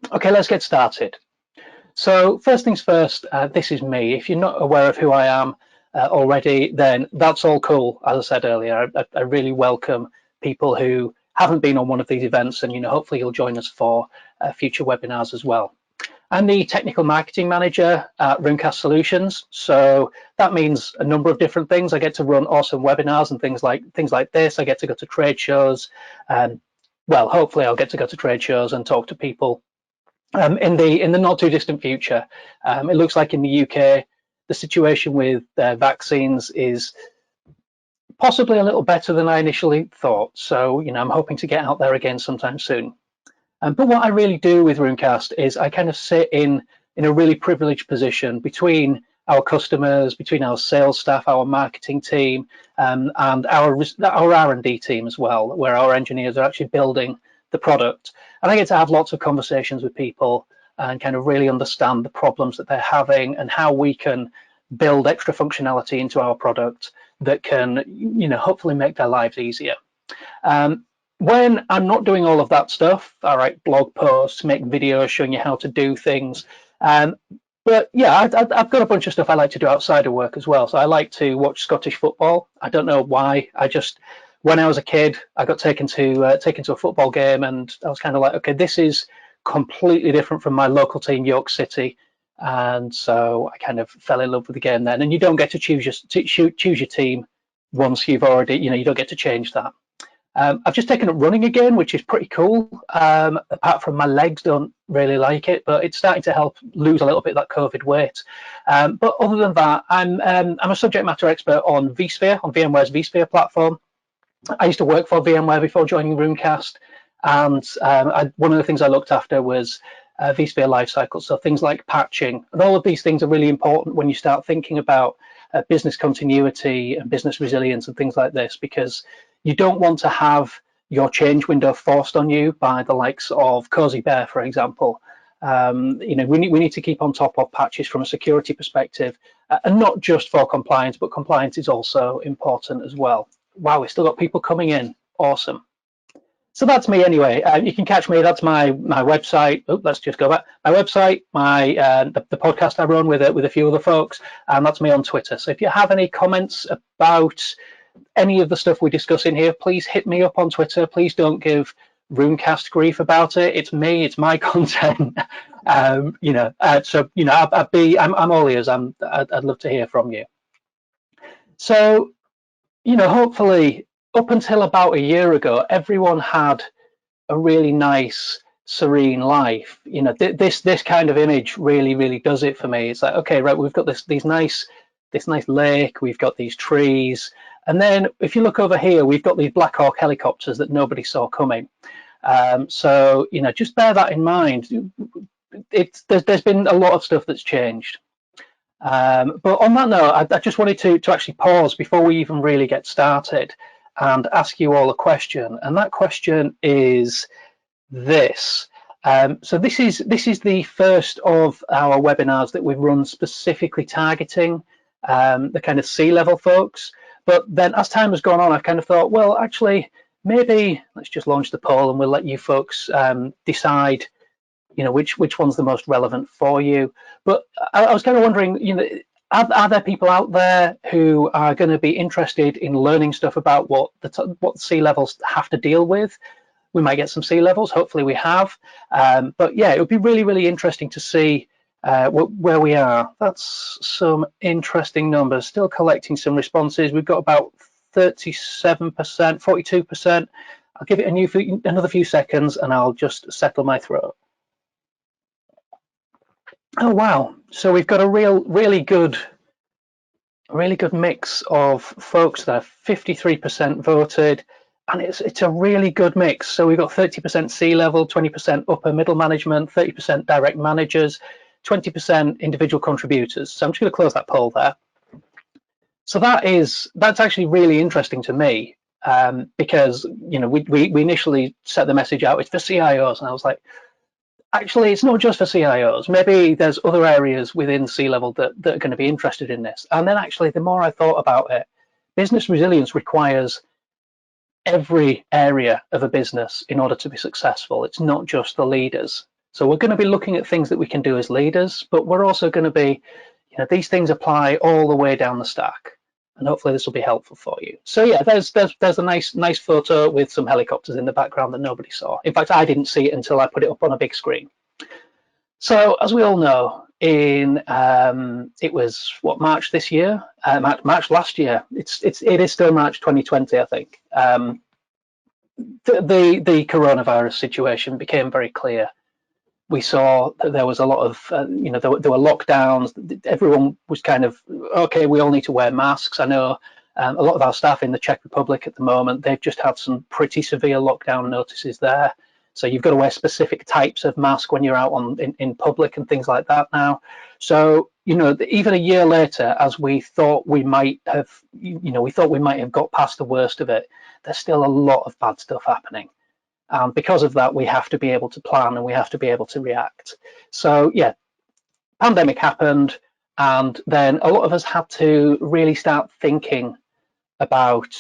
Okay, let's get started. So first things first, this is me. If you're not aware of who I am already, then that's all cool. As I said earlier, I really welcome people who haven't been on one of these events, and hopefully you'll join us for future webinars as well. I'm the technical marketing manager at Runecast Solutions. So that means a number of different things. I get to run awesome webinars and things like this. I get to go to trade shows. Well, hopefully I'll get to go to trade shows and talk to people in the not too distant future. It looks like in the UK, the situation with vaccines is possibly a little better than I initially thought. So, I'm hoping to get out there again sometime soon. But what I really do with Runecast is I kind of sit in a really privileged position between our customers, between our sales staff, our marketing team, and our R&D team as well, where our engineers are actually building the product. And I get to have lots of conversations with people and kind of really understand the problems that they're having and how we can build extra functionality into our product that can, hopefully make their lives easier. When I'm not doing all of that stuff, I write blog posts, make videos showing you how to do things. But yeah, I've got a bunch of stuff I like to do outside of work as well. So I like to watch Scottish football. I don't know why. When I was a kid, I got taken to a football game, and I was kind of like, okay, this is completely different from my local team, York City. And so I kind of fell in love with the game then. And you don't get to choose your team once you've already, you don't get to change that. I've just taken up running again, which is pretty cool. Apart from my legs don't really like it, but it's starting to help lose a little bit of that COVID weight. But other than that, I'm a subject matter expert on vSphere, on VMware's vSphere platform. I used to work for VMware before joining Runecast, and one of the things I looked after was vSphere lifecycle. So things like patching, and all of these things are really important when you start thinking about business continuity and business resilience and things like this, because you don't want to have your change window forced on you by the likes of Cozy Bear, for example. We need to keep on top of patches from a security perspective, and not just for compliance, but compliance is also important as well. Wow, we've still got people coming in. Awesome. So that's me anyway. You can catch me. That's my website. Oh, let's just go back. My website, the podcast I run with a few other folks, and that's me on Twitter. So if you have any comments about any of the stuff we discuss in here, please hit me up on Twitter. Please don't give Runecast grief about it. It's me. It's my content. I'm all ears. I'd love to hear from you. So, hopefully, up until about a year ago, everyone had a really nice, serene life. This kind of image really does it for me. It's like, okay, right, we've got this nice lake, we've got these trees, and then if you look over here, we've got these Black Hawk helicopters that nobody saw coming. So just bear that in mind. There's been a lot of stuff that's changed. But on that note, I just wanted to actually pause before we even really get started and ask you all a question. And that question is this. So this is the first of our webinars that we've run specifically targeting the kind of C-level folks. But then as time has gone on, I've kind of thought, well, actually, maybe let's just launch the poll and we'll let you folks decide, which one's the most relevant for you. But I was kind of wondering, are there people out there who are going to be interested in learning stuff about what C-levels have to deal with? We might get some C-levels, hopefully we have. But yeah, it would be really interesting to see where we are. That's some interesting numbers. Still collecting some responses. We've got about 37%, 42%. I'll give it another few seconds and I'll just settle my throat. Oh wow! So we've got a really good mix of folks that 53% voted, and it's a really good mix. So we've got 30% C-level, 20% upper middle management, 30% direct managers, 20% individual contributors. So I'm just going to close that poll there. So that's actually really interesting to me, because we initially set the message out, it's for CIOs, and I was like, actually, it's not just for CIOs. Maybe there's other areas within C-level that are going to be interested in this. And then actually, the more I thought about it, business resilience requires every area of a business in order to be successful. It's not just the leaders. So we're going to be looking at things that we can do as leaders, but we're also going to be, these things apply all the way down the stack, and hopefully this will be helpful for you. So yeah, there's a nice photo with some helicopters in the background that nobody saw. In fact, I didn't see it until I put it up on a big screen. So as we all know, it was what, March this year, March last year. It is still March 2020, I think. The coronavirus situation became very clear. We saw that there was a lot of, there were lockdowns. Everyone was kind of, okay, we all need to wear masks. I know a lot of our staff in the Czech Republic at the moment, they've just had some pretty severe lockdown notices there. So you've got to wear specific types of mask when you're out in public and things like that now. So, even a year later, as we thought we might have, we thought we might have got past the worst of it, there's still a lot of bad stuff happening. And because of that, we have to be able to plan and we have to be able to react. So yeah, pandemic happened, and then a lot of us had to really start thinking about,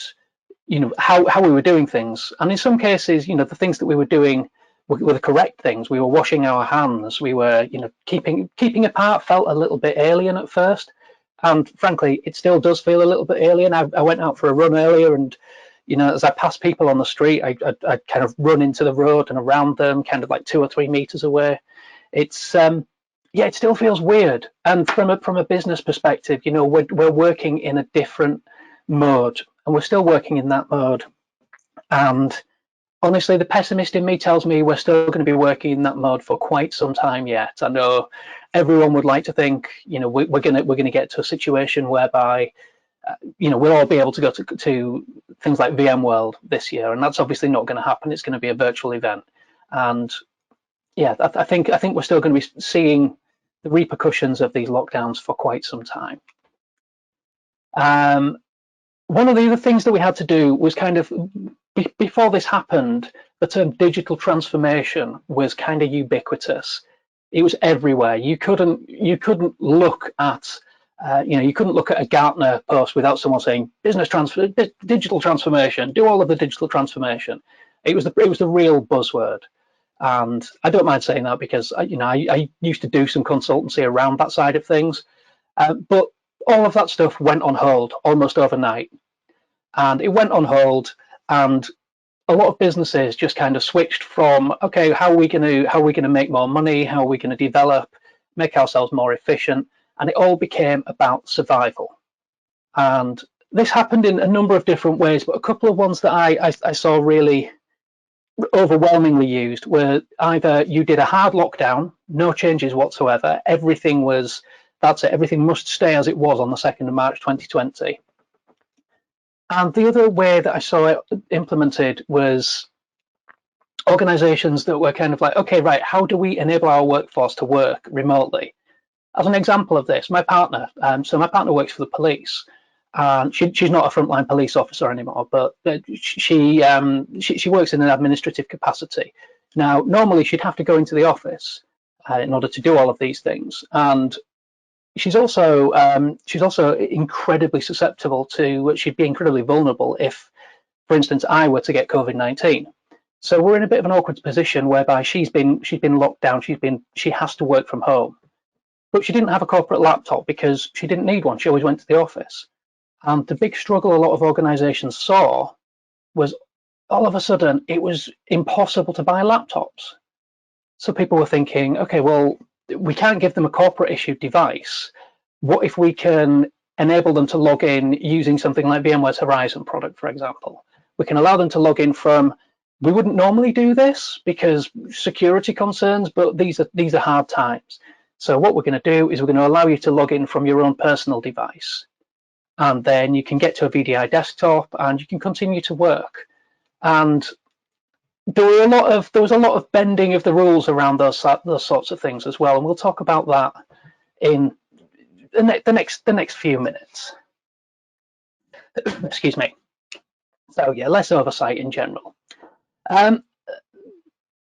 how we were doing things. And in some cases, the things that we were doing were the correct things. We were washing our hands. We were, keeping apart felt a little bit alien at first. And frankly, it still does feel a little bit alien. I went out for a run earlier, and as I pass people on the street, I kind of run into the road and around them, kind of like 2 or 3 meters away. It's yeah, it still feels weird. And from a business perspective, we're working in a different mode, and we're still working in that mode. And honestly, the pessimist in me tells me we're still going to be working in that mode for quite some time yet. I know everyone would like to think, we're going to get to a situation whereby we'll all be able to go to things like VMworld this year, and that's obviously not going to happen. It's going to be a virtual event, and yeah, I think we're still going to be seeing the repercussions of these lockdowns for quite some time. One of the other things that we had to do was kind of, before this happened, the term digital transformation was kind of ubiquitous. It was everywhere. You couldn't look at you couldn't look at a Gartner post without someone saying digital transformation, do all of the digital transformation. It was the real buzzword, and I don't mind saying that because I used to do some consultancy around that side of things, but all of that stuff went on hold almost overnight, and it went on hold, and a lot of businesses just kind of switched from, okay, how are we going to make more money? How are we going to develop, make ourselves more efficient? And it all became about survival. And this happened in a number of different ways, but a couple of ones that I saw really overwhelmingly used were either you did a hard lockdown, no changes whatsoever, that's it, everything must stay as it was on the 2nd of March 2020. And the other way that I saw it implemented was organizations that were kind of like, okay, right, how do we enable our workforce to work remotely? As an example of this, my partner, so my partner works for the police, and she's not a frontline police officer anymore, but she works in an administrative capacity. Now, normally she'd have to go into the office in order to do all of these things, and she's also incredibly susceptible to. She'd be incredibly vulnerable if, for instance, I were to get COVID-19. So we're in a bit of an awkward position whereby she's been locked down. She has to work from home. But she didn't have a corporate laptop because she didn't need one. She always went to the office. And the big struggle a lot of organizations saw was all of a sudden it was impossible to buy laptops. So people were thinking, okay, well, we can't give them a corporate issued device. What if we can enable them to log in using something like VMware's Horizon product, for example? We can allow them to log in from, we wouldn't normally do this because security concerns, but these are hard times. So what we're going to do is we're going to allow you to log in from your own personal device, and then you can get to a VDI desktop and you can continue to work. And there was a lot of bending of the rules around those sorts of things as well, and we'll talk about that in the next few minutes. Excuse me. So yeah, less oversight in general. And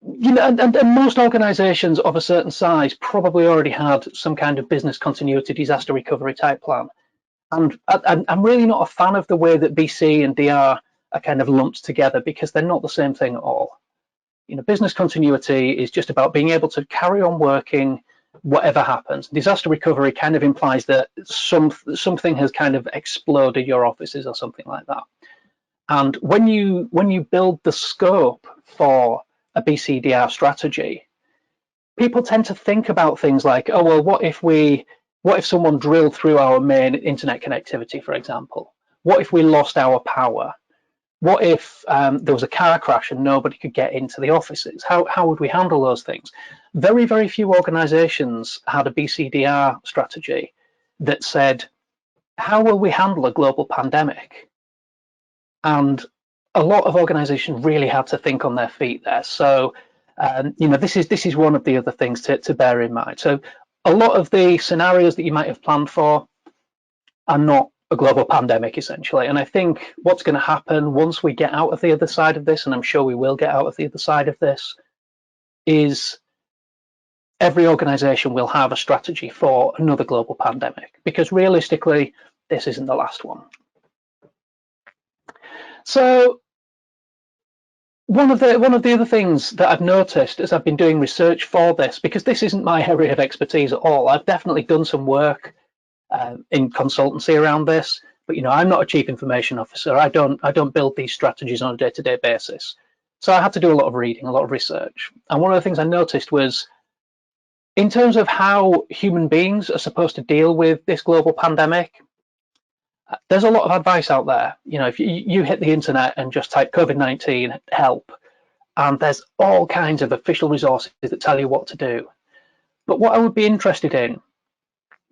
most organizations of a certain size probably already had some kind of business continuity disaster recovery type plan. And I'm really not a fan of the way that BC and DR are kind of lumped together because they're not the same thing at all. business continuity is just about being able to carry on working whatever happens. Disaster recovery kind of implies that something has kind of exploded your offices or something like that. And when you build the scope for a BCDR strategy, people tend to think about things like, oh, well, what if someone drilled through our main internet connectivity, for example? What if we lost our power? What if there was a car crash and nobody could get into the offices? How would we handle those things? Very, very few organizations had a BCDR strategy that said, how will we handle a global pandemic? And a lot of organizations really had to think on their feet there. So, this is one of the other things to bear in mind. So a lot of the scenarios that you might have planned for are not a global pandemic, essentially. And I think what's going to happen once we get out of the other side of this, and I'm sure we will get out of the other side of this, is every organization will have a strategy for another global pandemic, because realistically, this isn't the last one. So one of the other things that I've noticed as I've been doing research for this, because this isn't my area of expertise at all, I've definitely done some work in consultancy around this, but I'm not a chief information officer. I don't build these strategies on a day-to-day basis. So I had to do a lot of reading, a lot of research. And one of the things I noticed was, in terms of how human beings are supposed to deal with this global pandemic, there's a lot of advice out there. If you hit the internet and just type COVID-19 help, and there's all kinds of official resources that tell you what to do. But what I would be interested in,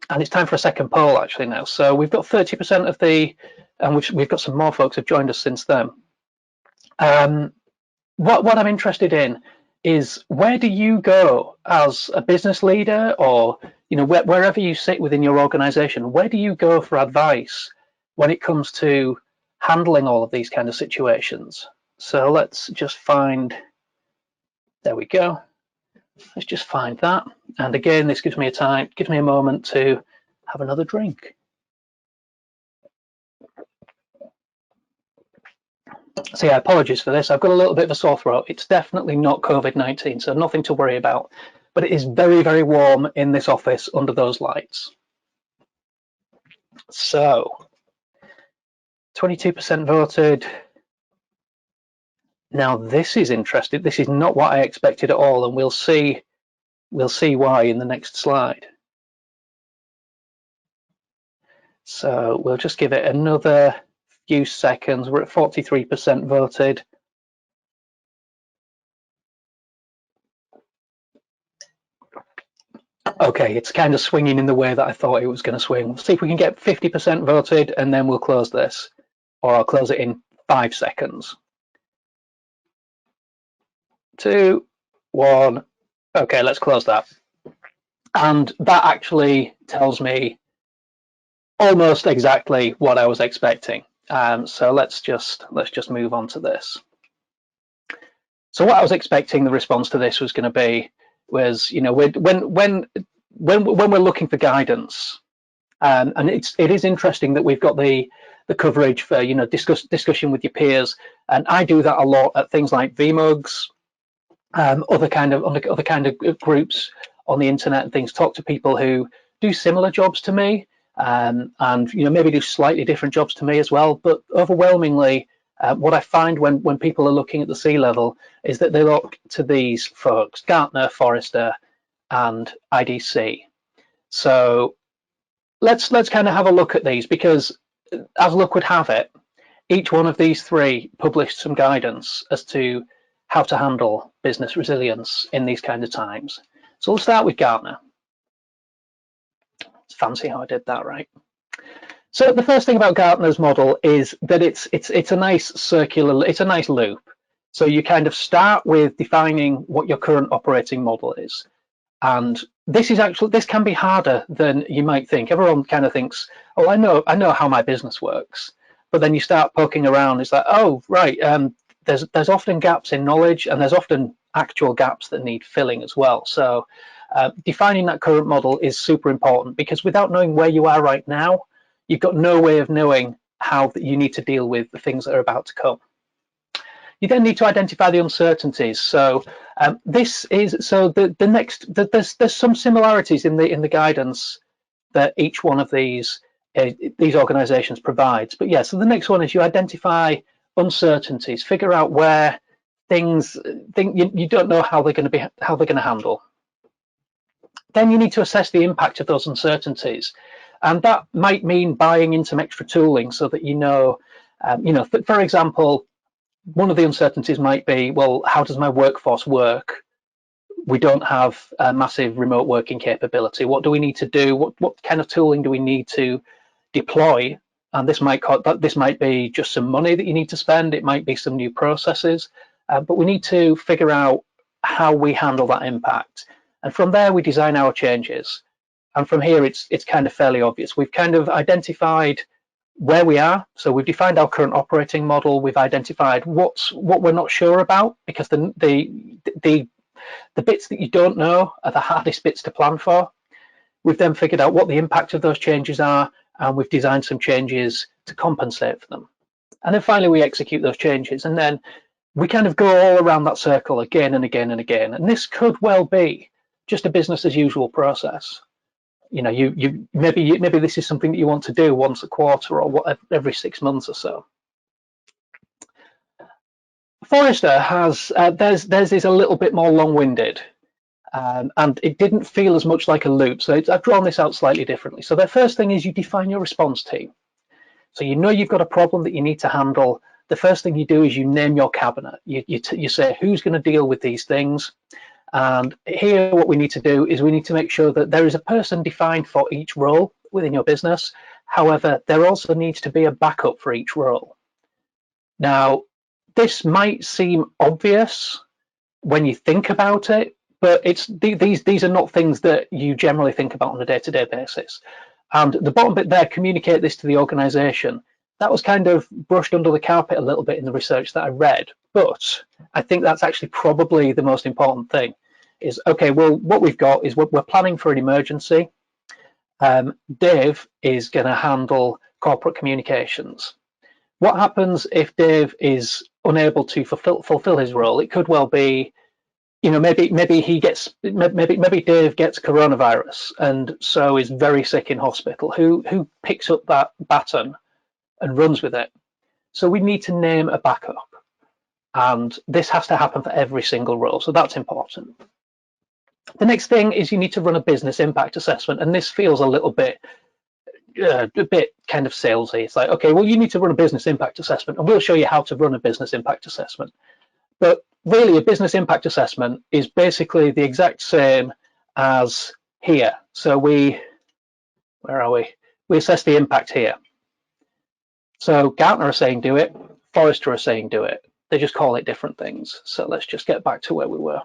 and it's time for a second poll actually now. So we've got 30% of the, and we've got some more folks who've joined us since then. What I'm interested in is, where do you go as a business leader, or wherever you sit within your organization, where do you go for advice when it comes to handling all of these kind of situations? So let's just find, there we go. Let's just find that. And again, this gives me a moment to have another drink. So yeah, apologies for this. I've got a little bit of a sore throat. It's definitely not COVID-19, so nothing to worry about. But it is very, very warm in this office under those lights. So 22% voted. Now this is interesting. This is not what I expected at all, and we'll see why in the next slide. So we'll just give it another few seconds. We're at 43% voted. Okay, it's kind of swinging in the way that I thought it was going to swing. We'll see if we can get 50% voted, and then we'll close this, or I'll close it in 5 seconds. 2, 1. Okay, let's close that. And that actually tells me almost exactly what I was expecting. So let's just move on to this. So what I was expecting the response to this was going to be was, when we're looking for guidance, and it is interesting that we've got the coverage for discussion with your peers, and I do that a lot at things like VMUGs, other kind of groups on the internet and things. Talk to people who do similar jobs to me, and maybe do slightly different jobs to me as well. But overwhelmingly, what I find when people are looking at the C-level is that they look to these folks: Gartner, Forrester, and IDC. So let's kind of have a look at these, because as luck would have it, each one of these three published some guidance as to how to handle business resilience in these kind of times. So we'll start with Gartner. It's fancy how I did that, right? So the first thing about Gartner's model is that it's a nice circular, it's a nice loop. So you kind of start with defining what your current operating model is. And this can be harder than you might think. Everyone kind of thinks, oh, I know how my business works. But then you start poking around, it's like, oh, right, there's often gaps in knowledge, and there's often actual gaps that need filling as well. So defining that current model is super important, because without knowing where you are right now, you've got no way of knowing how you need to deal with the things that are about to come. You then need to identify the uncertainties. So there's some similarities in the guidance that each one of these organizations provides. But yeah, so the next one is you identify uncertainties, figure out where you don't know how they're going to handle. Then you need to assess the impact of those uncertainties, and that might mean buying in some extra tooling so that for example, one of the uncertainties might be, well, how does my workforce work? We don't have a massive remote working capability. What do we need to do? What kind of tooling do we need to deploy? And this might be just some money that you need to spend. It might be some new processes, but we need to figure out how we handle that impact. And from there, we design our changes. And from here, it's kind of fairly obvious. We've kind of identified where we are. So we've defined our current operating model. We've identified what we're not sure about, because the bits that you don't know are the hardest bits to plan for. We've then figured out what the impact of those changes are, and we've designed some changes to compensate for them. And then finally, we execute those changes, and then we kind of go all around that circle again and again and again. And this could well be just a business as usual process. Maybe this is something that you want to do once a quarter or every 6 months or so. Forrester has theirs is a little bit more long-winded, and it didn't feel as much like a loop. So I've drawn this out slightly differently. So the first thing is you define your response team. So you've got a problem that you need to handle. The first thing you do is you name your cabinet. You say who's going to deal with these things. And here what we need to do is we need to make sure that there is a person defined for each role within your business. However, there also needs to be a backup for each role. Now, this might seem obvious when you think about it, but these are not things that you generally think about on a day-to-day basis. And the bottom bit there, communicate this to the organization. That was kind of brushed under the carpet a little bit in the research that I read, but I think that's actually probably the most important thing. Is okay, well, what we've got is we're planning for an emergency. Dave is going to handle corporate communications. What happens if Dave is unable to fulfill his role? It could well be, maybe Dave gets coronavirus and so is very sick in hospital. Who picks up that baton and runs with it? So we need to name a backup, and this has to happen for every single role. So that's important. The next thing is you need to run a business impact assessment, and this feels a little bit kind of salesy. It's like, okay, well, you need to run a business impact assessment, and we'll show you how to run a business impact assessment. But really, a business impact assessment is basically the exact same as here. So where are we? We assess the impact here. So Gartner are saying do it, Forrester are saying do it. They just call it different things. So let's just get back to where we were.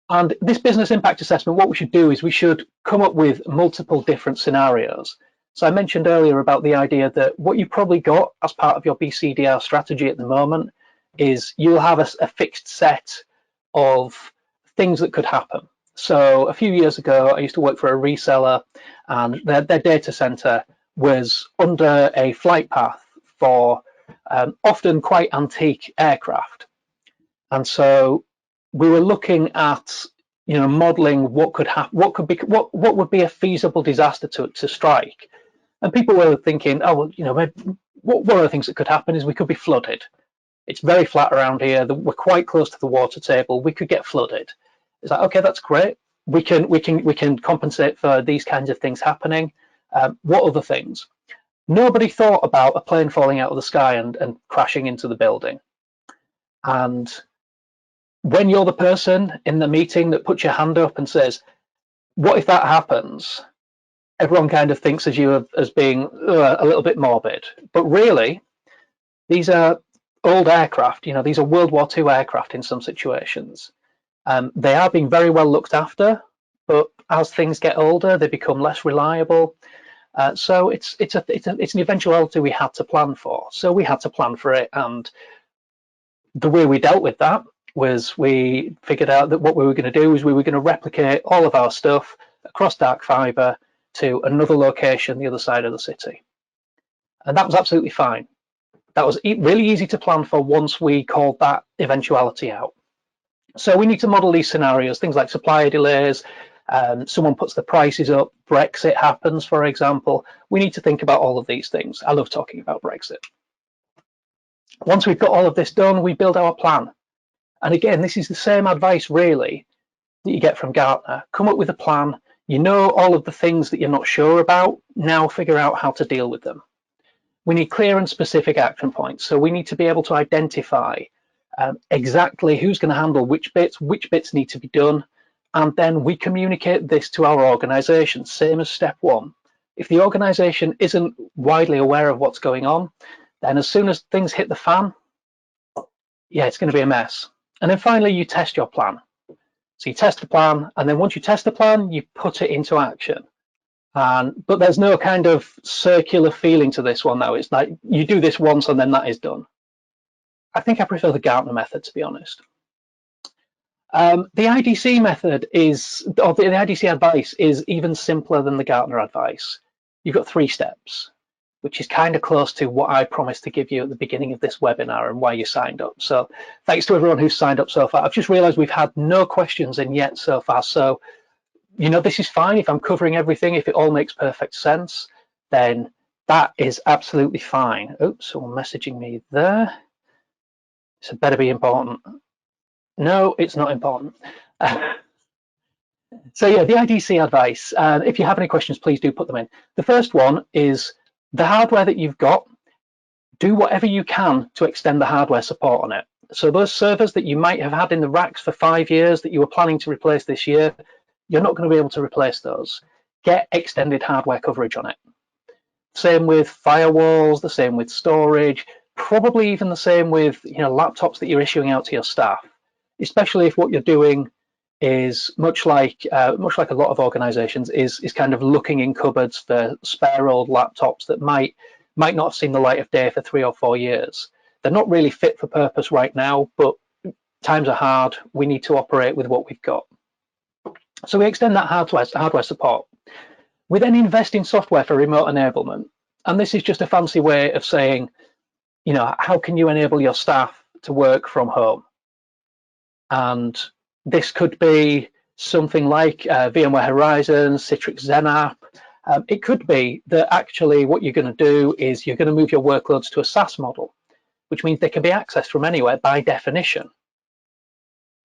And this business impact assessment, what we should do is we should come up with multiple different scenarios. So I mentioned earlier about the idea that what you probably got as part of your BCDR strategy at the moment is you'll have a fixed set of things that could happen. So a few years ago, I used to work for a reseller, and their data center was under a flight path for often quite antique aircraft. And so we were looking at, modeling what could happen, what would be a feasible disaster to strike. And people were thinking, oh, well, maybe, one of the things that could happen is we could be flooded. It's very flat around here. We're quite close to the water table. We could get flooded. It's like, okay, that's great. We can compensate for these kinds of things happening. What other things? Nobody thought about a plane falling out of the sky and crashing into the building. And when you're the person in the meeting that puts your hand up and says, what if that happens? Everyone kind of thinks of you as being a little bit morbid. But really, these are old aircraft. These are World War II aircraft in some situations. They are being very well looked after, but as things get older, they become less reliable. So it's an eventuality we had to plan for. So we had to plan for it, and the way we dealt with that was we figured out that what we were going to do is we were going to replicate all of our stuff across dark fiber to another location the other side of the city, and that was absolutely fine. That was really easy to plan for once we called that eventuality out. So we need to model these scenarios, things like supplier delays, someone puts the prices up, Brexit happens, for example. We need to think about all of these things. I love talking about Brexit. Once we've got all of this done, we build our plan. And again, this is the same advice really that you get from Gartner. Come up with a plan. You know all of the things that you're not sure about. Now figure out how to deal with them. We need clear and specific action points. So we need to be able to identify exactly who's going to handle which bits need to be done. And then we communicate this to our organization, same as step one. If the organization isn't widely aware of what's going on, then as soon as things hit the fan, yeah, it's going to be a mess. And then finally, you test your plan. So you test the plan, and then once you test the plan, you put it into action. But there's no kind of circular feeling to this one now. It's like you do this once and then that is done. I think I prefer the Gartner method, to be honest. The IDC method is, or the IDC advice is even simpler than the Gartner advice. You've got 3 steps, which is kind of close to what I promised to give you at the beginning of this webinar and why you signed up. So thanks to everyone who's signed up so far. I've just realized we've had no questions in yet so far. So, you know, this is fine if I'm covering everything. If it all makes perfect sense, then that is absolutely fine. Oops, someone messaging me there. So it better be important. No, it's not important. So yeah, the IDC advice, if you have any questions, please do put them in. The first one is the hardware that you've got, do whatever you can to extend the hardware support on it. So those servers that you might have had in the racks for 5 years that you were planning to replace this year, you're not going to be able to replace those. Get extended hardware coverage on it. Same with firewalls, the same with storage, probably even the same with laptops that you're issuing out to your staff, especially if what you're doing is much like a lot of organizations is kind of looking in cupboards for spare old laptops that might not have seen the light of day for 3 or 4 years. They're not really fit for purpose right now, but times are hard. We need to operate with what we've got. So we extend that hardware support. We then invest in software for remote enablement. And this is just a fancy way of saying, how can you enable your staff to work from home? And this could be something like VMware Horizon, Citrix XenApp. It could be that actually what you're going to do is you're going to move your workloads to a SaaS model, which means they can be accessed from anywhere by definition.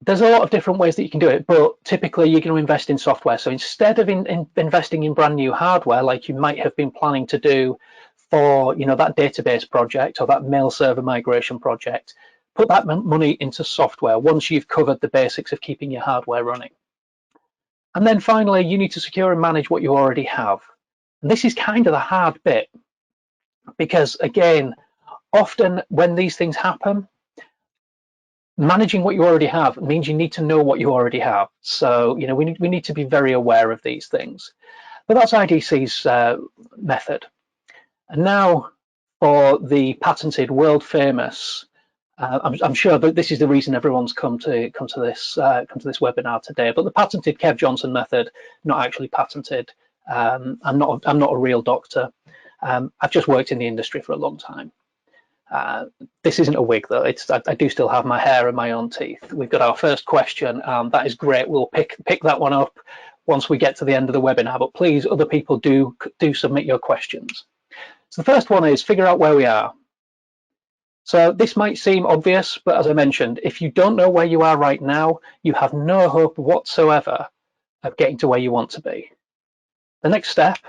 There's a lot of different ways that you can do it, but typically you're going to invest in software. So instead of investing in brand new hardware, like you might have been planning to do for that database project or that mail server migration project, put that money into software once you've covered the basics of keeping your hardware running. And then finally, you need to secure and manage what you already have. And this is kind of the hard bit, because again, often when these things happen, managing what you already have means you need to know what you already have. So we need to be very aware of these things. But that's IDC's method. And now for the patented, world famous. I'm sure that this is the reason everyone's come to this webinar today. But the patented Kev Johnson method, not actually patented. I'm not a real doctor. I've just worked in the industry for a long time. This isn't a wig though. I do still have my hair and my own teeth. We've got our first question. That is great. We'll pick that one up once we get to the end of the webinar. But please, other people do submit your questions. So the first one is figure out where we are. So this might seem obvious, but as I mentioned, if you don't know where you are right now, you have no hope whatsoever of getting to where you want to be. The next step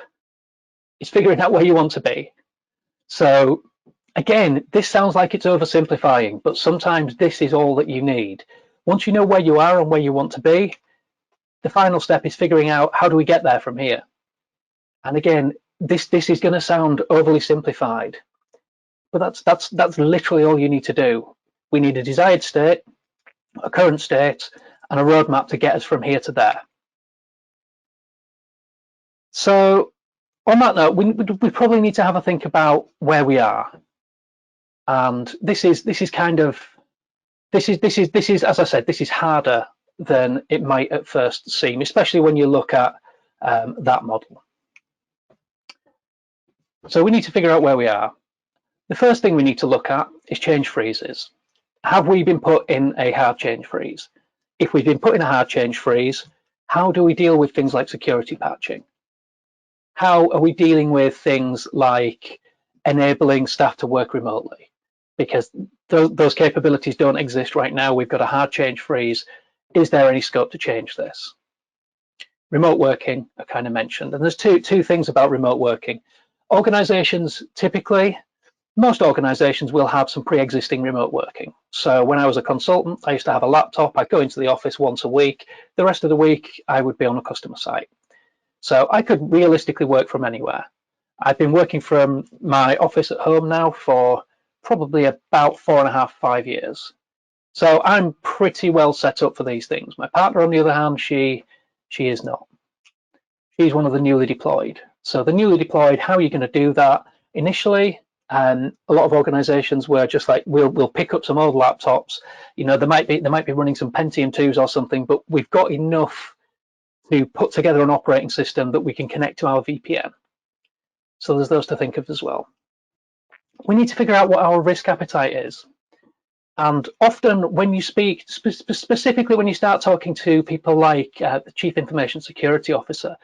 is figuring out where you want to be. So again, this sounds like it's oversimplifying, but sometimes this is all that you need. Once you know where you are and where you want to be, the final step is figuring out how do we get there from here. And again, this is going to sound overly simplified, but that's literally all you need to do. We need a desired state, a current state, and a roadmap to get us from here to there. So on that note, we probably need to have a think about where we are. And this is as I said, this is harder than it might at first seem, especially when you look at that model. So we need to figure out where we are. The first thing we need to look at is change freezes. Have we been put in a hard change freeze? If we've been put in a hard change freeze, how do we deal with things like security patching? How are we dealing with things like enabling staff to work remotely? Because those capabilities don't exist right now. We've got a hard change freeze. Is there any scope to change this? Remote working, I kind of mentioned, and there's two things about remote working. Organizations typically, most organizations will have some pre-existing remote working. So when I was a consultant, I used to have a laptop. I'd go into the office once a week. The rest of the week, I would be on a customer site. So I could realistically work from anywhere. I've been working from my office at home now for probably about 4.5, 5 years. So I'm pretty well set up for these things. My partner, on the other hand, she is not. She's one of the newly deployed. So the newly deployed, how are you going to do that? Initially, a lot of organizations were just like, we'll pick up some old laptops. You know, they might be running some Pentium 2s or something, but we've got enough to put together an operating system that we can connect to our VPN. So there's those to think of as well. We need to figure out what our risk appetite is. And often when you speak, specifically when you start talking to people like the Chief Information Security Officer,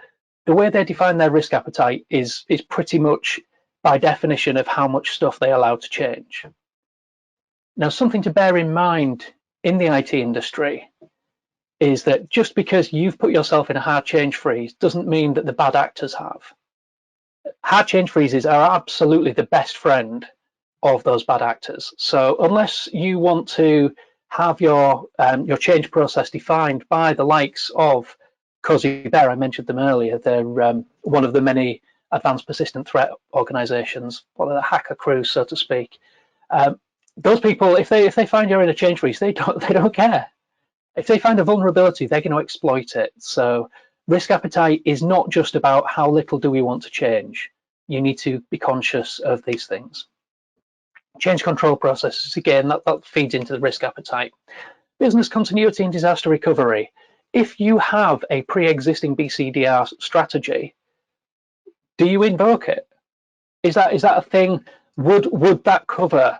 the way they define their risk appetite is pretty much by definition of how much stuff they allow to change. Now, something to bear in mind in the IT industry is that just because you've put yourself in a hard change freeze doesn't mean that the bad actors have. Hard change freezes are absolutely the best friend of those bad actors. So unless you want to have your change process defined by the likes of Cozy Bear, I mentioned them earlier, they're one of the many advanced persistent threat organizations, one of the hacker crews, so to speak. Those people, if they find you're in a change freeze, they don't care. If they find a vulnerability, they're going to exploit it. So risk appetite is not just about how little do we want to change. You need to be conscious of these things. Change control processes, again, that feeds into the risk appetite. Business continuity and disaster recovery. If you have a pre-existing BCDR strategy, do you invoke it? Is that a thing? Would that cover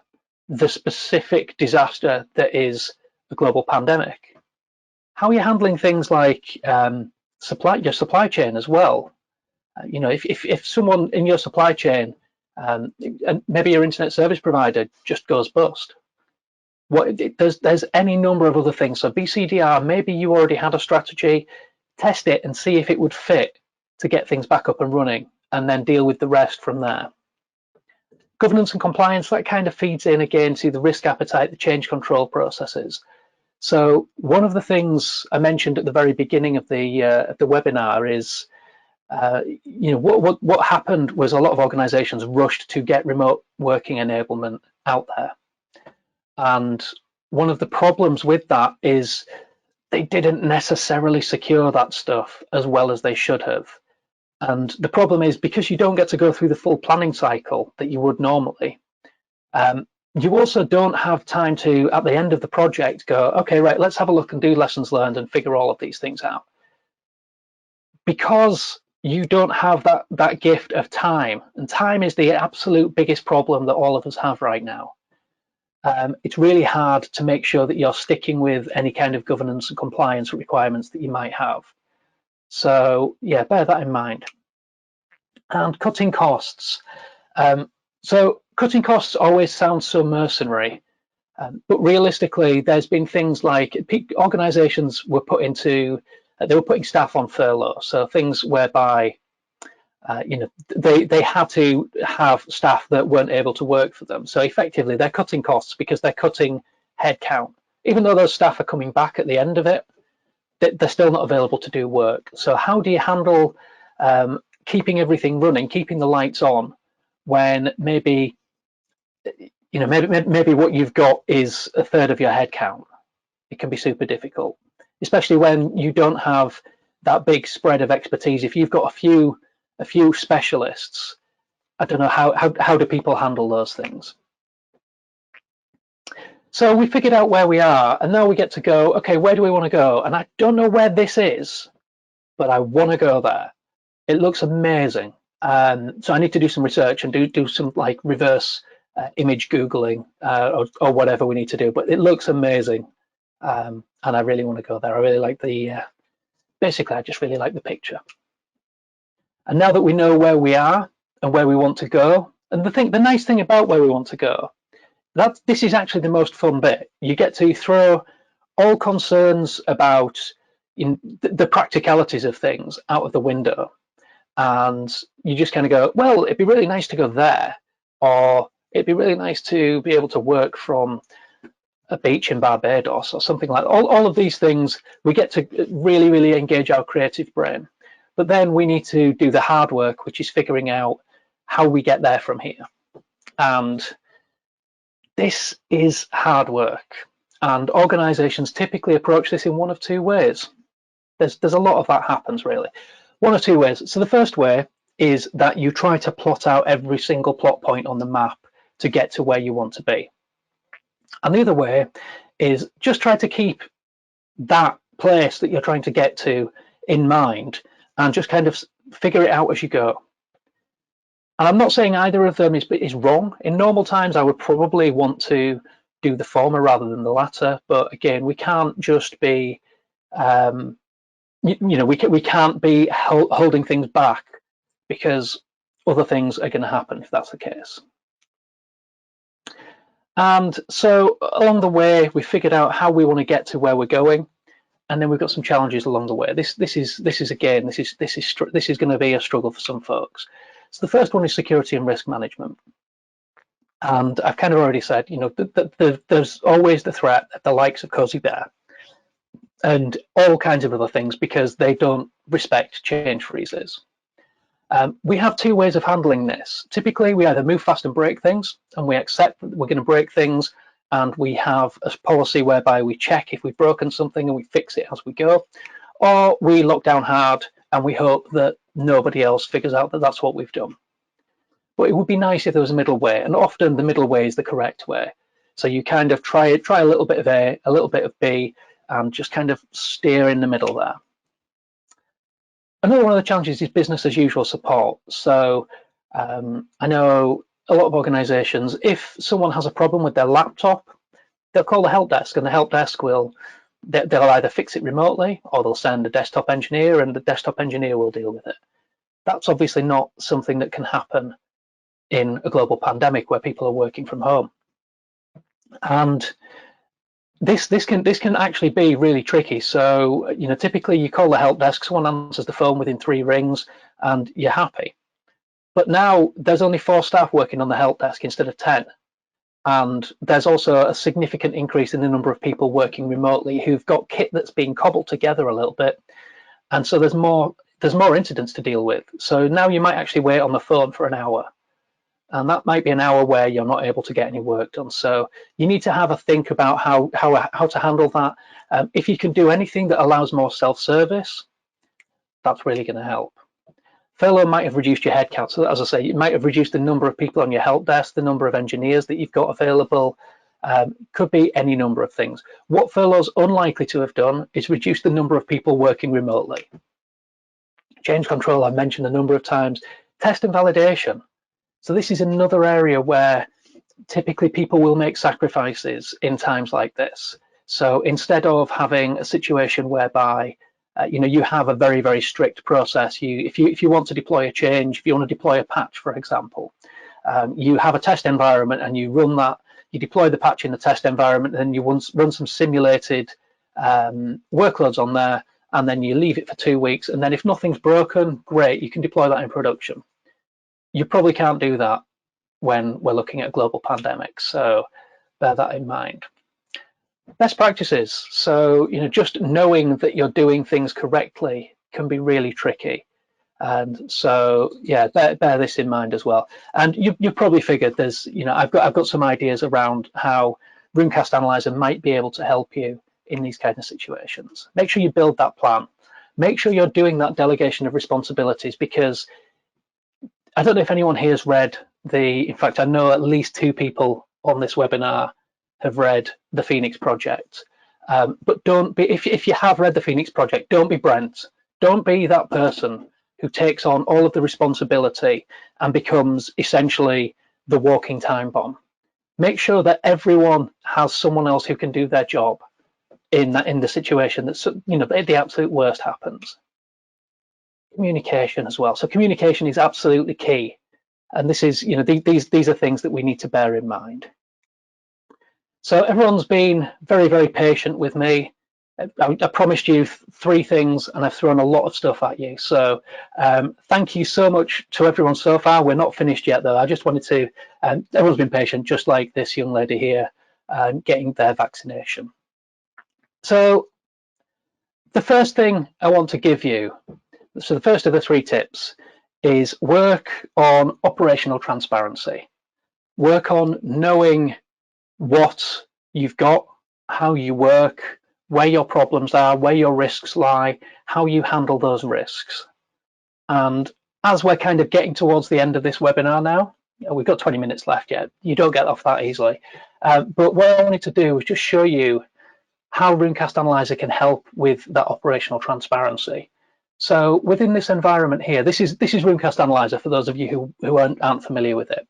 the specific disaster that is a global pandemic? How are you handling things like your supply chain as well? You know, if someone in your supply chain, and maybe your internet service provider just goes bust, there's any number of other things. So BCDR, maybe you already had a strategy, test it and see if it would fit to get things back up and running, and then deal with the rest from there. Governance and compliance, that kind of feeds in again to the risk appetite, the change control processes. So one of the things I mentioned at the very beginning of the webinar is, you know, what happened was a lot of organizations rushed to get remote working enablement out there. And one of the problems with that is they didn't necessarily secure that stuff as well as they should have. And the problem is, because you don't get to go through the full planning cycle that you would normally, you also don't have time to, at the end of the project, go, okay, right, let's have a look and do lessons learned and figure all of these things out. Because you don't have that gift of time, and time is the absolute biggest problem that all of us have right now. It's really hard to make sure that you're sticking with any kind of governance and compliance requirements that you might have. So yeah, bear that in mind. And cutting costs. So cutting costs always sounds so mercenary, but realistically, there's been things like organizations were putting staff on furlough. So things whereby you know, they had to have staff that weren't able to work for them. So effectively, they're cutting costs because they're cutting headcount. Even though those staff are coming back at the end of it, they're still not available to do work. So how do you handle keeping everything running, keeping the lights on, when maybe, you know, maybe what you've got is a third of your headcount? It can be super difficult, especially when you don't have that big spread of expertise. If you've got a few specialists, I don't know how do people handle those things. So we figured out where we are, and now we get to go, okay, where do we want to go? And I don't know where this is, but I want to go there. It looks amazing. So I need to do some research and do some like reverse image Googling or whatever we need to do, but it looks amazing. And I really want to go there. I really like basically, I just really like the picture. And now that we know where we are and where we want to go, and the nice thing about where we want to go, this is actually the most fun bit. You get to throw all concerns about the practicalities of things out of the window, and you just kind of go, well, it'd be really nice to go there, or it'd be really nice to be able to work from a beach in Barbados or something like that. All of these things, we get to really, really engage our creative brain. But then we need to do the hard work, which is figuring out how we get there from here. And this is hard work. And organizations typically approach this in one of two ways. There's a lot of that happens, really. One of two ways. So the first way is that you try to plot out every single plot point on the map to get to where you want to be. And the other way is just try to keep that place that you're trying to get to in mind and just kind of figure it out as you go. And I'm not saying either of them is wrong. In normal times, I would probably want to do the former rather than the latter. But again, we can't just be, we can't be holding things back because other things are going to happen if that's the case. And so along the way, we figured out how we want to get to where we're going, and then we've got some challenges along the way. This is going to be a struggle for some folks. So the first one is security and risk management. And I've kind of already said, there's always the threat of the likes of Cozy Bear and all kinds of other things because they don't respect change freezes. We have two ways of handling this. Typically, we either move fast and break things, and we accept that we're going to break things, and we have a policy whereby we check if we've broken something and we fix it as we go, or we lock down hard and we hope that nobody else figures out that that's what we've done. But it would be nice if there was a middle way, and often the middle way is the correct way. So you kind of try a little bit of A, a little bit of B, and just kind of steer in the middle there. Another one of the challenges is business as usual support. So I know a lot of organizations, if someone has a problem with their laptop, they'll call the help desk, and the help desk they'll either fix it remotely or they'll send a desktop engineer and the desktop engineer will deal with it. That's obviously not something that can happen in a global pandemic where people are working from home. And this can actually be really tricky. So, typically you call the help desk, someone answers the phone within 3 rings and you're happy. But now there's only 4 staff working on the help desk instead of 10. And there's also a significant increase in the number of people working remotely who've got kit that's being cobbled together a little bit. And so there's more incidents to deal with. So now you might actually wait on the phone for an hour. And that might be an hour where you're not able to get any work done. So you need to have a think about how to handle that. If you can do anything that allows more self-service, that's really going to help. Furlough might have reduced your headcount. So as I say, it might have reduced the number of people on your help desk, the number of engineers that you've got available. Could be any number of things. What furlough's unlikely to have done is reduce the number of people working remotely. Change control, I've mentioned a number of times. Test and validation. So this is another area where typically people will make sacrifices in times like this. So instead of having a situation whereby you have a very, very strict process, if you want to deploy a change, if you want to deploy a patch, for example, you have a test environment and you run that, you deploy the patch in the test environment, and you run some simulated workloads on there, and then you leave it for 2 weeks, and then if nothing's broken, great, you can deploy that in production. You probably can't do that when we're looking at a global pandemic, so bear that in mind. Best practices. So, just knowing that you're doing things correctly can be really tricky. And so, yeah, bear this in mind as well. And you probably figured there's, I've got some ideas around how Roomcast Analyzer might be able to help you in these kind of situations. Make sure you build that plan. Make sure you're doing that delegation of responsibilities, because I don't know if anyone here has read in fact, I know at least 2 people on this webinar have read the Phoenix Project. But don't be, if you have read the Phoenix Project, don't be Brent. Don't be that person who takes on all of the responsibility and becomes essentially the walking time bomb. make sure that everyone has someone else who can do their job in the situation that's, the absolute worst happens. Communication as well. So communication is absolutely key. And this is, these are things that we need to bear in mind. So everyone's been very, very patient with me. I promised you 3 things and I've thrown a lot of stuff at you. So thank you so much to everyone so far. We're not finished yet though. I just wanted to, everyone's been patient, just like this young lady here getting their vaccination. So the first thing I want to give you, so the first of the 3 tips is work on operational transparency. Work on knowing what you've got, how you work, where your problems are, where your risks lie, how you handle those risks. And as we're kind of getting towards the end of this webinar now, we've got 20 minutes left yet, you don't get off that easily. But what I wanted to do was just show you how Runecast Analyzer can help with that operational transparency. So within this environment here, this is Runecast Analyzer for those of you who aren't familiar with it.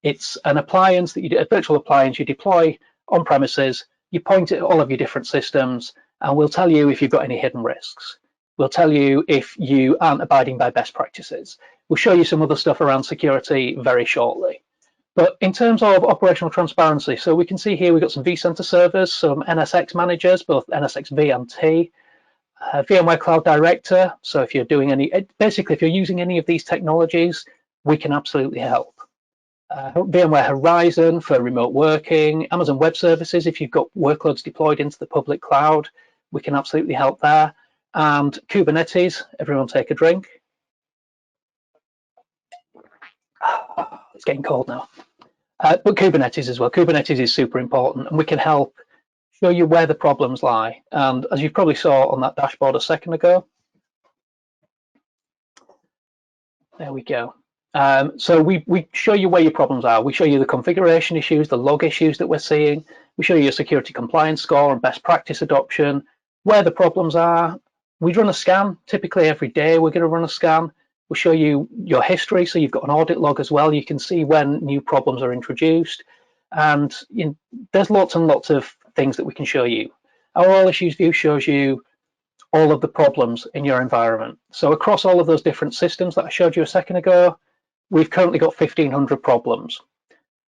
It's an appliance that a virtual appliance you deploy on premises. You point at all of your different systems, and we'll tell you if you've got any hidden risks. We'll tell you if you aren't abiding by best practices. We'll show you some other stuff around security very shortly. But in terms of operational transparency, so we can see here we've got some vCenter servers, some NSX managers, both NSX-V and T, VMware Cloud Director. So if you're doing basically if you're using any of these technologies, we can absolutely help. VMware Horizon for remote working, Amazon Web Services, if you've got workloads deployed into the public cloud, we can absolutely help there. And Kubernetes, everyone take a drink. It's getting cold now. But Kubernetes as well. Kubernetes is super important, and we can help show you where the problems lie. And as you probably saw on that dashboard a second ago, there we go. So we show you where your problems are. We show you the configuration issues, the log issues that we're seeing. We show you your security compliance score and best practice adoption, where the problems are. We run a scan. Typically every day we're going to run a scan. We'll show you your history, so you've got an audit log as well. You can see when new problems are introduced. And there's lots and lots of things that we can show you. Our all issues view shows you all of the problems in your environment. So across all of those different systems that I showed you a second ago, we've currently got 1,500 problems.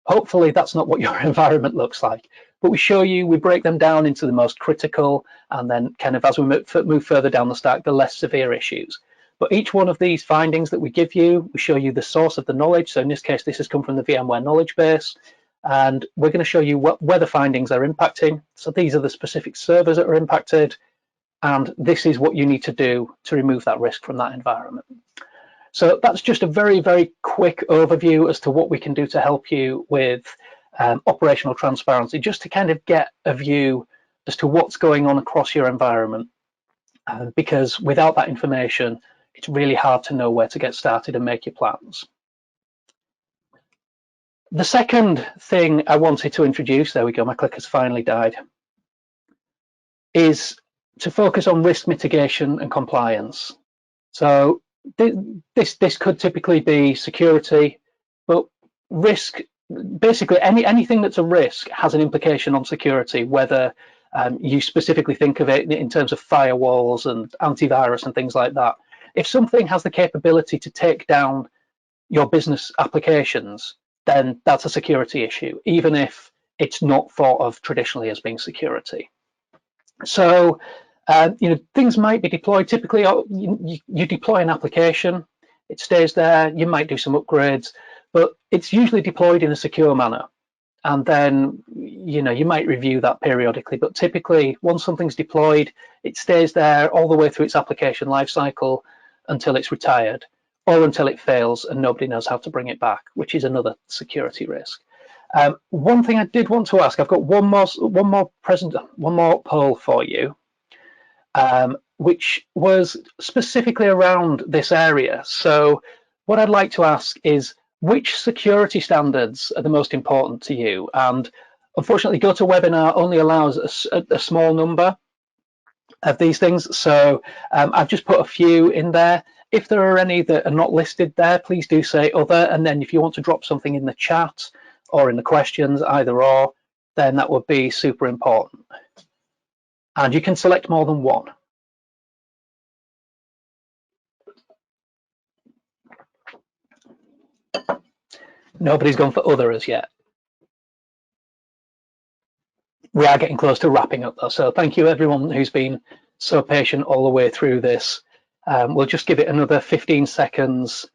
Hopefully that's not what your environment looks like, but we show you, we break them down into the most critical, and then kind of as we move further down the stack, the less severe issues. But each one of these findings that we give you, we show you the source of the knowledge. So in this case, this has come from the VMware knowledge base, and we're going to show you where the findings are impacting. So these are the specific servers that are impacted, and this is what you need to do to remove that risk from that environment. So that's just a very, very quick overview as to what we can do to help you with operational transparency, just to kind of get a view as to what's going on across your environment. Because without that information, it's really hard to know where to get started and make your plans. The second thing I wanted to introduce, there we go, my clicker's finally died, is to focus on risk mitigation and compliance. So this could typically be security, but risk, basically anything that's a risk has an implication on security, whether you specifically think of it in terms of firewalls and antivirus and things like that. If something has the capability to take down your business applications, then that's a security issue, even if it's not thought of traditionally as being security. So things might be deployed. Typically, you deploy an application, it stays there. You might do some upgrades, but it's usually deployed in a secure manner. And then, you might review that periodically. But typically, once something's deployed, it stays there all the way through its application lifecycle until it's retired, or until it fails and nobody knows how to bring it back, which is another security risk. One thing I did want to ask, I've got one more poll for you. Which was specifically around this area. So what I'd like to ask is, which security standards are the most important to you? And unfortunately, GoToWebinar only allows a small number of these things. So I've just put a few in there. If there are any that are not listed there, please do say other. And then if you want to drop something in the chat or in the questions, either or, then that would be super important. And you can select more than one. Nobody's gone for other as yet. We are getting close to wrapping up though, so thank you everyone who's been so patient all the way through this. We'll just give it another 15 seconds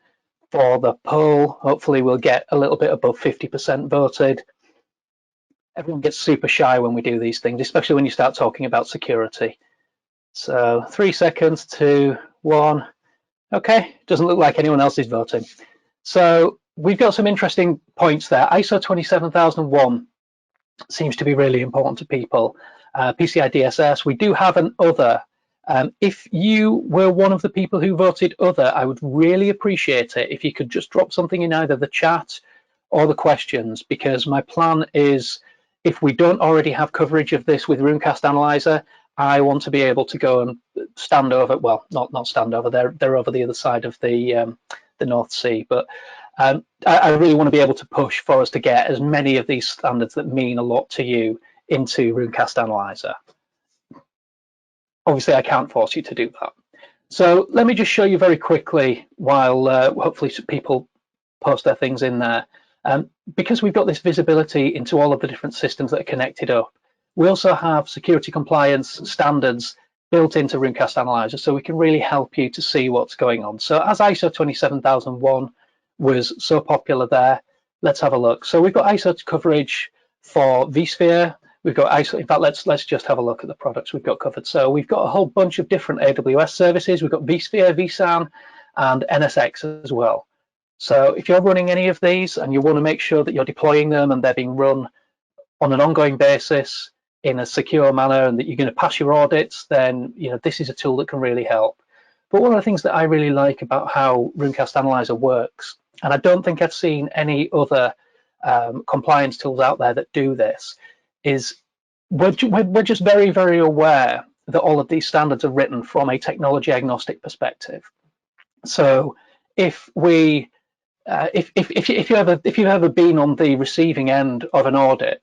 for the poll. Hopefully we'll get a little bit above 50% voted. Everyone gets super shy when we do these things, especially when you start talking about security. So 3 seconds, 2, 1. Okay, doesn't look like anyone else is voting. So we've got some interesting points there. ISO 27001 seems to be really important to people. PCI DSS, we do have an other. If you were one of the people who voted other, I would really appreciate it if you could just drop something in either the chat or the questions, because my plan is, if we don't already have coverage of this with Runecast Analyzer, I want to be able to go and stand over, well, not stand over, they're over the other side of the North Sea, but I really want to be able to push for us to get as many of these standards that mean a lot to you into Runecast Analyzer. Obviously, I can't force you to do that. So let me just show you very quickly while hopefully people post their things in there. Because we've got this visibility into all of the different systems that are connected up, we also have security compliance standards built into Runecast Analyzer, so we can really help you to see what's going on. So as ISO 27001 was so popular there, let's have a look. So we've got ISO coverage for vSphere. We've got ISO, in fact, let's just have a look at the products we've got covered. So we've got a whole bunch of different AWS services. We've got vSphere, vSAN, and NSX as well. So if you're running any of these and you want to make sure that you're deploying them and they're being run on an ongoing basis in a secure manner and that you're going to pass your audits, then this is a tool that can really help. But one of the things that I really like about how Runecast Analyzer works, and I don't think I've seen any other compliance tools out there that do this, is we're just very, very aware that all of these standards are written from a technology agnostic perspective. So if we if you've ever been on the receiving end of an audit,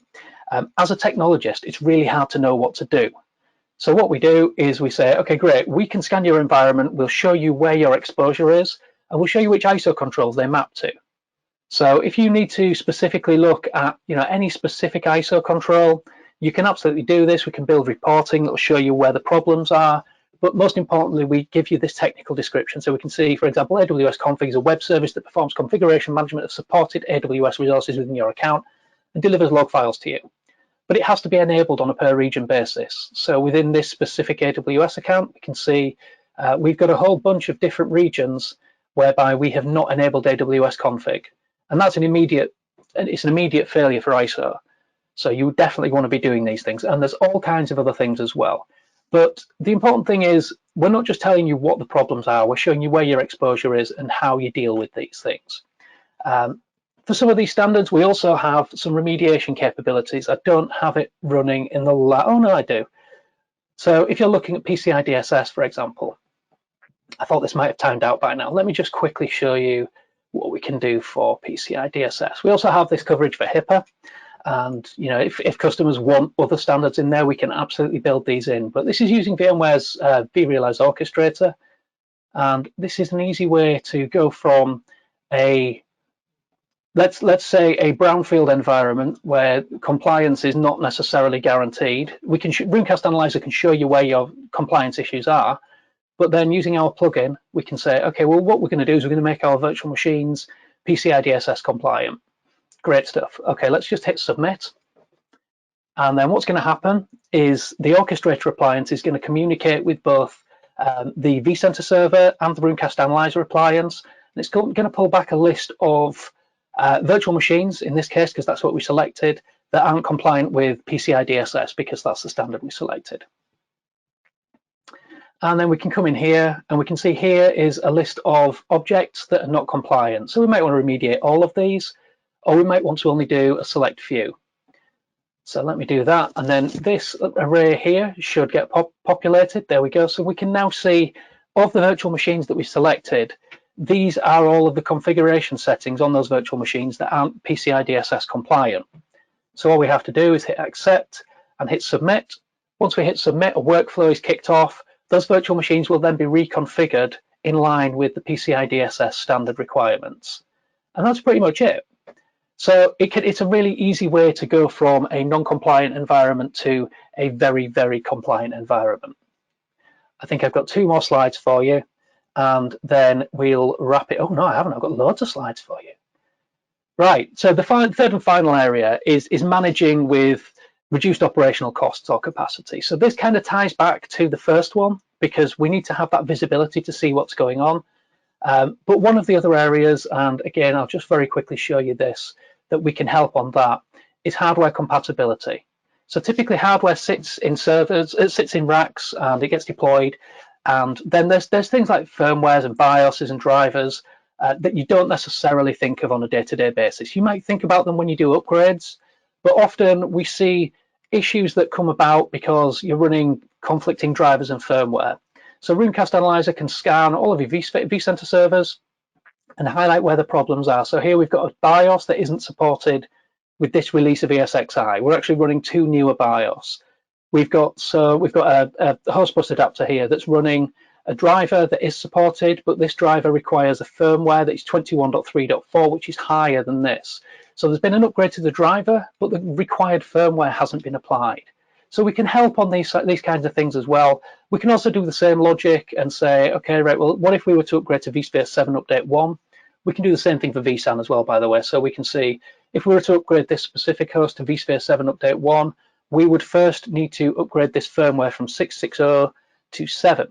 as a technologist, it's really hard to know what to do. So what we do is we say, okay, great, we can scan your environment, we'll show you where your exposure is, and we'll show you which ISO controls they map to. So if you need to specifically look at any specific ISO control, you can absolutely do this. We can build reporting that will show you where the problems are. But most importantly, we give you this technical description. So we can see, for example, AWS Config is a web service that performs configuration management of supported AWS resources within your account and delivers log files to you. But it has to be enabled on a per region basis. So within this specific AWS account, we can see we've got a whole bunch of different regions whereby we have not enabled AWS config. And that's an immediate failure for ISO. So you definitely want to be doing these things. And there's all kinds of other things as well. But the important thing is, we're not just telling you what the problems are, we're showing you where your exposure is and how you deal with these things. For some of these standards, we also have some remediation capabilities. I don't have it running in the lab. Oh, no, I do. So if you're looking at PCI DSS, for example, I thought this might have timed out by now. Let me just quickly show you what we can do for PCI DSS. We also have this coverage for HIPAA. And if customers want other standards in there, we can absolutely build these in. But this is using VMware's vRealize Orchestrator, and this is an easy way to go from a let's say a brownfield environment where compliance is not necessarily guaranteed. Runecast Analyzer can show you where your compliance issues are, but then using our plugin, we can say, okay, well, what we're going to do is we're going to make our virtual machines PCI DSS compliant. Great stuff. Okay, let's just hit submit. And then what's going to happen is the orchestrator appliance is going to communicate with both the vCenter server and the Runecast Analyzer appliance. And it's going to pull back a list of virtual machines, in this case, because that's what we selected, that aren't compliant with PCI DSS, because that's the standard we selected. And then we can come in here and we can see here is a list of objects that are not compliant. So we might want to remediate all of these, or we might want to only do a select few. So let me do that. And then this array here should get populated. There we go. So we can now see of the virtual machines that we selected, these are all of the configuration settings on those virtual machines that aren't PCI DSS compliant. So all we have to do is hit accept and hit submit. Once we hit submit, a workflow is kicked off. Those virtual machines will then be reconfigured in line with the PCI DSS standard requirements. And that's pretty much it. So it's a really easy way to go from a non-compliant environment to a very, very compliant environment. I think I've got 2 more slides for you, and then we'll wrap it. Oh no, I haven't. I've got loads of slides for you. Right, so the third and final area is managing with reduced operational costs or capacity. So this kind of ties back to the first one, because we need to have that visibility to see what's going on. But one of the other areas, and again, I'll just very quickly show you this, that we can help on that, is hardware compatibility. So typically hardware sits in servers, it sits in racks, and it gets deployed. And then there's things like firmwares and BIOSes and drivers that you don't necessarily think of on a day-to-day basis. You might think about them when you do upgrades, but often we see issues that come about because you're running conflicting drivers and firmware. So Roomcast Analyzer can scan all of your vCenter servers and highlight where the problems are. So here we've got a BIOS that isn't supported with this release of ESXi. We're actually running 2 newer BIOS. We've got a host bus adapter here that's running a driver that is supported, but this driver requires a firmware that is 21.3.4, which is higher than this. So there's been an upgrade to the driver, but the required firmware hasn't been applied. So we can help on these kinds of things as well. We can also do the same logic and say, okay, right, well, what if we were to upgrade to vSphere 7 Update 1? We can do the same thing for vSAN as well, by the way. So we can see if we were to upgrade this specific host to vSphere 7 Update 1, we would first need to upgrade this firmware from 6.6.0 to 7.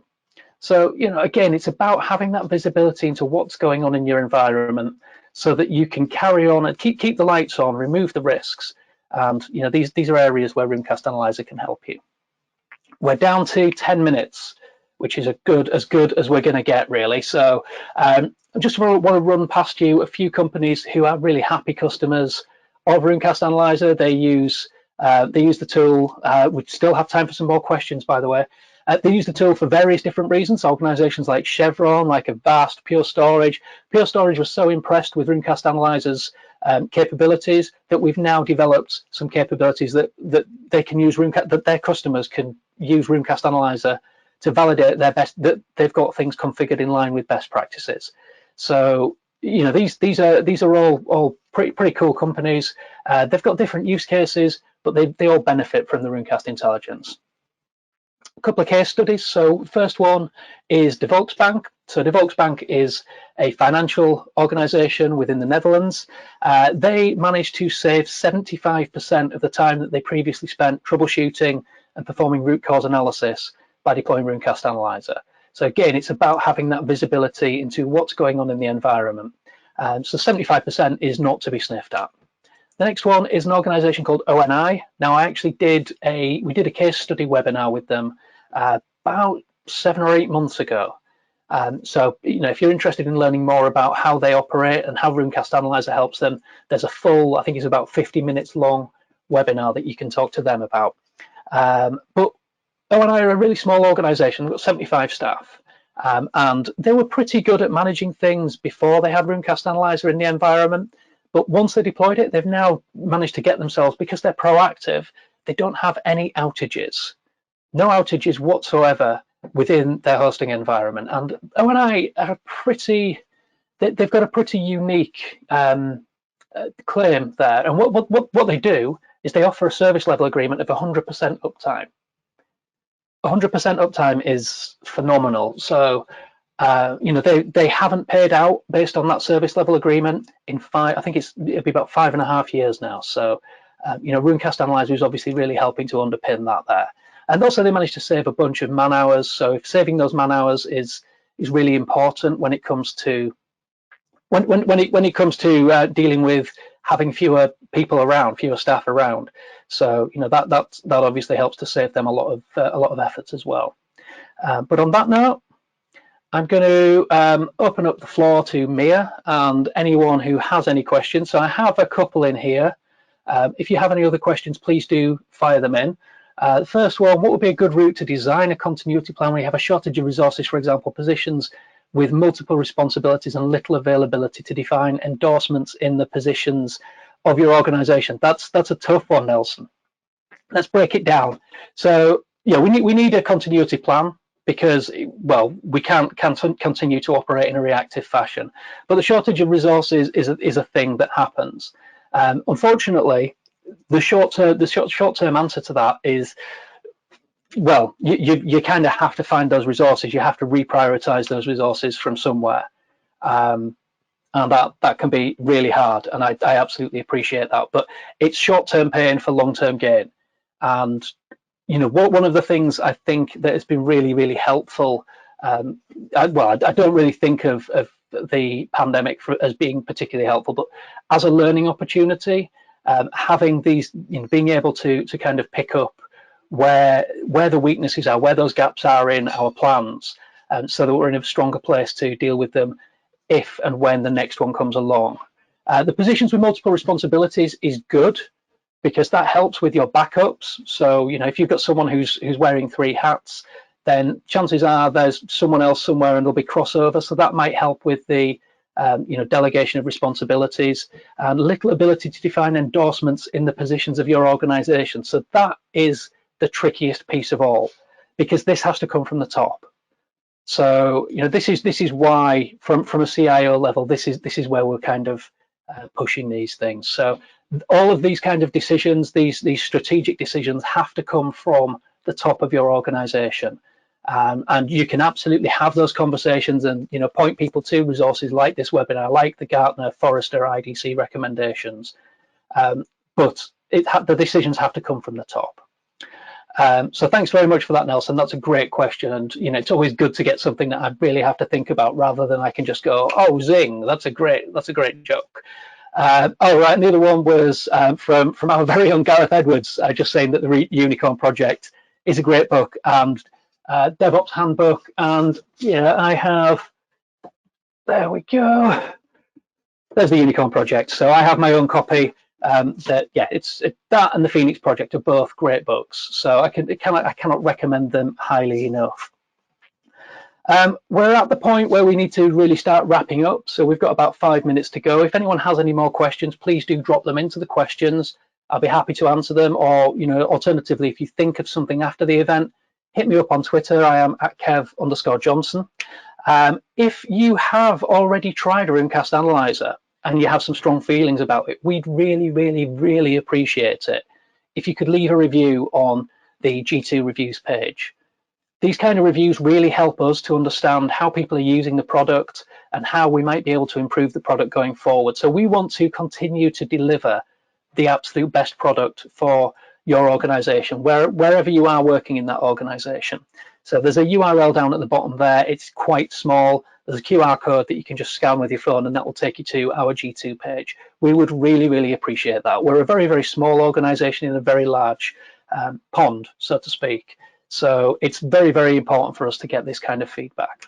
So, you know, again, it's about having that visibility into what's going on in your environment so that you can carry on and keep the lights on, remove the risks. And, you know, these are areas where Roomcast Analyzer can help you. We're down to 10 minutes, which is as good as we're going to get, really. So I just want to run past you a few companies who are really happy customers of Roomcast Analyzer. They use the tool. We still have time for some more questions, by the way. They use the tool for various different reasons. Organizations like Chevron, like Avast, Pure Storage. Pure Storage was so impressed with Roomcast Analyzer's capabilities that we've now developed some capabilities that they can use that their customers can use Roomcast Analyzer to validate that they've got things configured in line with best practices. So, you know, these are all pretty cool companies. They've got different use cases, but they all benefit from the Roomcast intelligence. A couple of case studies. So first one is De Volksbank. So De Volksbank is a financial organization within the Netherlands. They managed to save 75% of the time that they previously spent troubleshooting and performing root cause analysis by deploying Roomcast Analyzer. So again, it's about having that visibility into what's going on in the environment. So 75% is not to be sniffed at. The next one is an organization called ONI. Now, we did a case study webinar with them about 7 or 8 months ago. So, you know, if you're interested in learning more about how they operate and how Roomcast Analyzer helps them, there's a full, I think it's about 50 minutes long webinar that you can talk to them about. But ONI are a really small organization. They've got 75 staff. And they were pretty good at managing things before they had Roomcast Analyzer in the environment. But once they deployed it, they've now managed to get themselves, because they're proactive, they don't have any outages. No outages whatsoever within their hosting environment. And ONI are they've got a pretty unique claim there. And what they do is they offer a service level agreement of 100% uptime. 100% uptime is phenomenal. So, you know, they haven't paid out based on that service level agreement in it'll be about 5.5 years now. So, you know, Roomcast Analyzer is obviously really helping to underpin that there. And also they managed to save a bunch of man hours. So if saving those man hours is really important when it comes to dealing with having fewer people around, fewer staff around. So, you know, that obviously helps to save them a lot of efforts as well. But on that note, I'm going to open up the floor to Mia and anyone who has any questions. So I have a couple in here. If you have any other questions, please do fire them in. The first one, what would be a good route to design a continuity plan when you have a shortage of resources, for example, positions with multiple responsibilities and little availability to define endorsements in the positions of your organization. That's a tough one, Nelson. Let's break it down. So yeah, we need a continuity plan, because, well, we can't continue to operate in a reactive fashion. But the shortage of resources is a thing that happens. Unfortunately, the short-term answer to that is, well, you kind of have to find those resources. You have to reprioritize those resources from somewhere. And that can be really hard, and I absolutely appreciate that. But it's short-term pain for long-term gain. And one of the things I think that has been really, really helpful, I don't really think of the pandemic as being particularly helpful, but as a learning opportunity, having these, being able to kind of pick up where the weaknesses are, where those gaps are in our plans, so that we're in a stronger place to deal with them if and when the next one comes along. The positions with multiple responsibilities is good, because that helps with your backups. So, if you've got someone who's wearing 3 hats, then chances are there's someone else somewhere and there'll be crossover. So that might help with the delegation of responsibilities, and little ability to define endorsements in the positions of your organization. So that is the trickiest piece of all, because this has to come from the top. So, this is why from a CIO level, this is where we're kind of pushing these things. So all of these kind of decisions, these strategic decisions, have to come from the top of your organization. And you can absolutely have those conversations and point people to resources like this webinar, like the Gartner, Forrester, IDC recommendations. But the decisions have to come from the top. So thanks very much for that, Nelson. That's a great question, and it's always good to get something that I really have to think about, rather than I can just go, oh, zing, that's a great joke. Right, and the other one was from our very own Gareth Edwards, just saying that the Unicorn Project is a great book and DevOps handbook, and I have, there we go, there's the Unicorn Project. So I have my own copy. That and the Phoenix Project are both great books, so I cannot recommend them highly enough. We're at the point where we need to really start wrapping up, so we've got about 5 minutes to go. If anyone has any more questions, please do drop them into the questions. I'll be happy to answer them, or alternatively, if you think of something after the event, hit me up on Twitter. I am at Kev_Johnson. If you have already tried a Roomcast Analyzer and you have some strong feelings about it, we'd really, really, really appreciate it if you could leave a review on the G2 reviews page. These kind of reviews really help us to understand how people are using the product and how we might be able to improve the product going forward. So we want to continue to deliver the absolute best product for your organization, wherever you are working in that organization. So there's a URL down at the bottom there. It's quite small. There's a QR code that you can just scan with your phone, and that will take you to our G2 page. We would really, really appreciate that. We're a very, very small organization in a very large pond, so to speak. So it's very, very important for us to get this kind of feedback.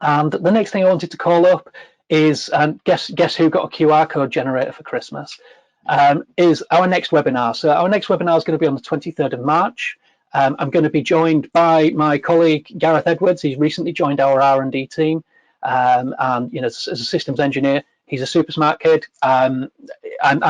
And the next thing I wanted to call up is, guess who got a QR code generator for Christmas, is our next webinar. So our next webinar is going to be on the 23rd of March. I'm going to be joined by my colleague Gareth Edwards. He's recently joined our R&D team, and as a systems engineer, he's a super smart kid. I'm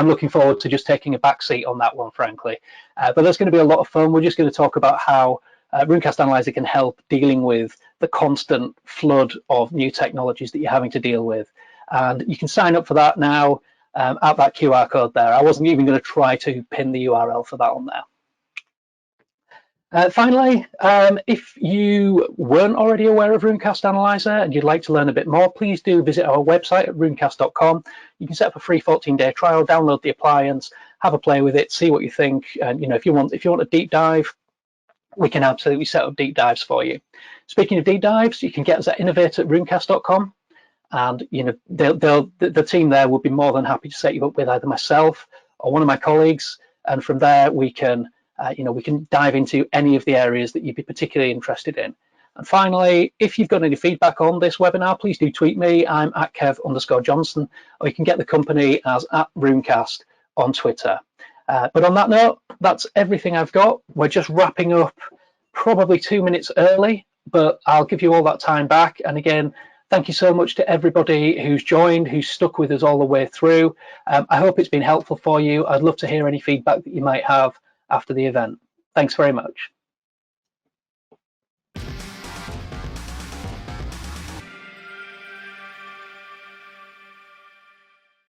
looking forward to just taking a back seat on that one, frankly. But there's going to be a lot of fun. We're just going to talk about how Roomcast Analyzer can help dealing with the constant flood of new technologies that you're having to deal with. And you can sign up for that now at that QR code there. I wasn't even going to try to pin the URL for that on there. Finally, if you weren't already aware of Roomcast Analyzer and you'd like to learn a bit more, please do visit our website at roomcast.com. You can set up a free 14-day trial, download the appliance, have a play with it, see what you think. And if you want a deep dive, we can absolutely set up deep dives for you. Speaking of deep dives, you can get us at innovate@roomcast.com, and the team there will be more than happy to set you up with either myself or one of my colleagues, and from there we can we can dive into any of the areas that you'd be particularly interested in. And finally, if you've got any feedback on this webinar, please do tweet me. I'm at Kev_Johnson, or you can get the company as @Roomcast on Twitter. But on that note, that's everything I've got. We're just wrapping up probably 2 minutes early but I'll give you all that time back. And again, thank you so much to everybody who's joined, who's stuck with us all the way through. I hope it's been helpful for you. I'd love to hear any feedback that you might have after the event. Thanks very much.